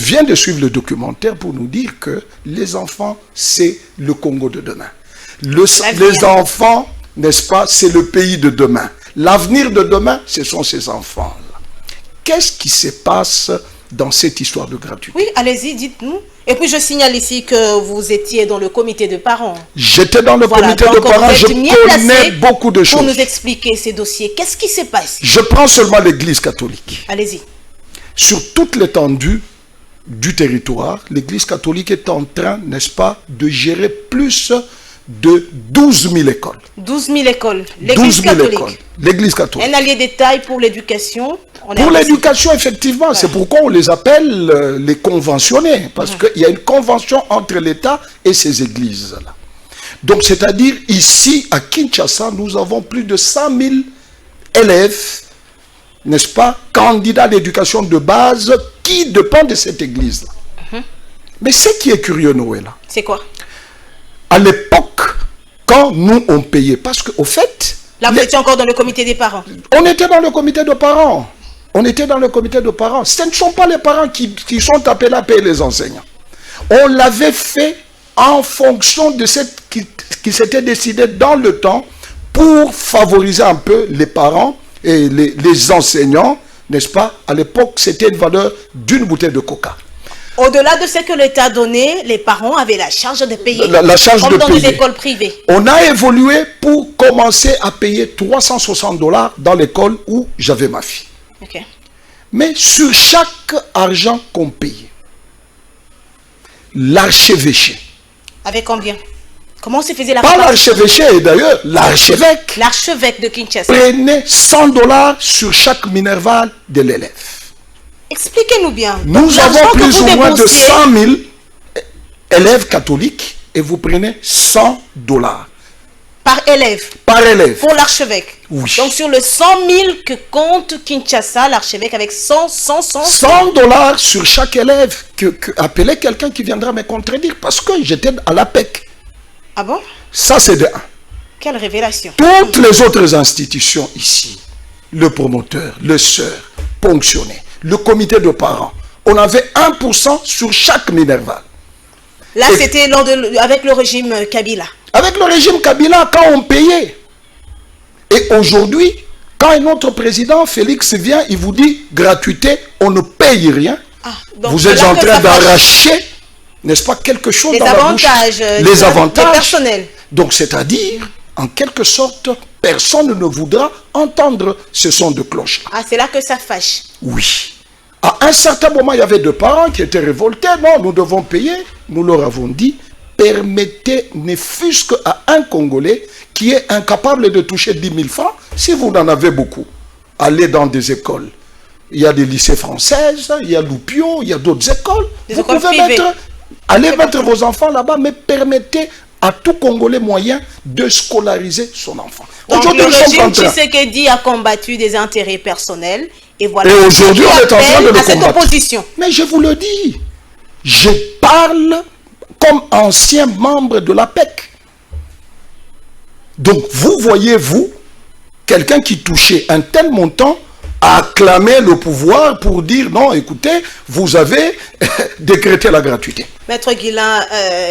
viens de suivre le documentaire pour nous dire que les enfants, c'est le Congo de demain. Les enfants, n'est-ce pas, c'est le pays de demain. L'avenir de demain, ce sont ces enfants-là. Qu'est-ce qui se passe dans cette histoire de gratuité? Oui, allez-y, dites-nous. Et puis je signale ici que vous étiez dans le comité de parents. J'étais dans le comité de parents, je connais beaucoup de choses. Pour nous expliquer ces dossiers, qu'est-ce qui se passe? Je prends seulement l'Église catholique. Allez-y. Sur toute l'étendue du territoire, l'Église catholique est en train, n'est-ce pas, de gérer plus de 12 000 écoles. 12 000 écoles. L'Église catholique. L'Église catholique. Un allié détail pour l'éducation. Pour l'éducation, effectivement. C'est pourquoi on les appelle les conventionnés. Parce qu'il y a une convention entre l'État et ces églises-là. Donc, c'est-à-dire, ici, à Kinshasa, nous avons plus de 100 000 élèves, n'est-ce pas, candidats d'éducation de base qui dépendent de cette église-là. Mais ce qui est curieux, Noël, c'est quoi? À l'époque, quand nous, on payait, parce qu'au fait... Là, vous étiez encore dans le comité des parents? On était dans le comité de parents. On était dans le comité de parents. Ce ne sont pas les parents qui sont appelés à payer les enseignants. On l'avait fait en fonction de ce qui s'était décidé dans le temps pour favoriser un peu les parents et les enseignants, n'est-ce pas? À l'époque, c'était une valeur d'une bouteille de coca. Au-delà de ce que l'État donnait, les parents avaient la charge de payer. La charge comme de dans payer. les écoles privées. On a évolué pour commencer à payer 360 $ dans l'école où j'avais ma fille. Okay. Mais sur chaque argent qu'on payait, l'archevêché. Avec combien? Comment se faisait la Pas l'archevêché, d'ailleurs, l'archevêque. L'archevêque de Kinshasa. Prenait 100 $ sur chaque minerval de l'élève. Expliquez-nous bien. Nous avons plus ou moins de 100 000 élèves catholiques et vous prenez 100 $. Par élève? Par élève. Pour l'archevêque? Oui. Donc sur le 100 000 que compte Kinshasa, l'archevêque avec 100 $ sur chaque élève. Appelez quelqu'un qui viendra me contredire parce que j'étais à l'APEC. Ah bon? Ça c'est de 1. Quelle révélation. Toutes les autres institutions ici, le promoteur, le sœur, ponctionné, le comité de parents, on avait 1% sur chaque minerval. Là, c'était avec le régime Kabila. Avec le régime Kabila, quand on payait. Et aujourd'hui, quand un autre président, Félix, vient, il vous dit gratuité, on ne paye rien. Vous êtes en train d'arracher, n'est-ce pas, quelque chose dans la bouche. Les avantages personnels. Donc, c'est-à-dire, en quelque sorte, personne ne voudra entendre ce son de cloche. Ah, c'est là que ça fâche. Oui. À un certain moment, il y avait deux parents qui étaient révoltés. Non, nous devons payer. Nous leur avons dit, permettez, ne fût-ce qu'à un Congolais qui est incapable de toucher 10 000 francs, si vous en avez beaucoup, allez dans des écoles. Il y a des lycées françaises, il y a Loupio, il y a d'autres écoles. Vous pouvez mettre vos enfants là-bas, mais permettez à tout Congolais moyen de scolariser son enfant. Donc le régime Tshisekedi a combattu des intérêts personnels et voilà. Et aujourd'hui, on est en train de le cette opposition. Mais je vous le dis, je parle comme ancien membre de l'APEC. Donc vous voyez, vous, quelqu'un qui touchait un tel montant a acclamé le pouvoir pour dire non, écoutez, vous avez décrété la gratuité. Maître Guilain,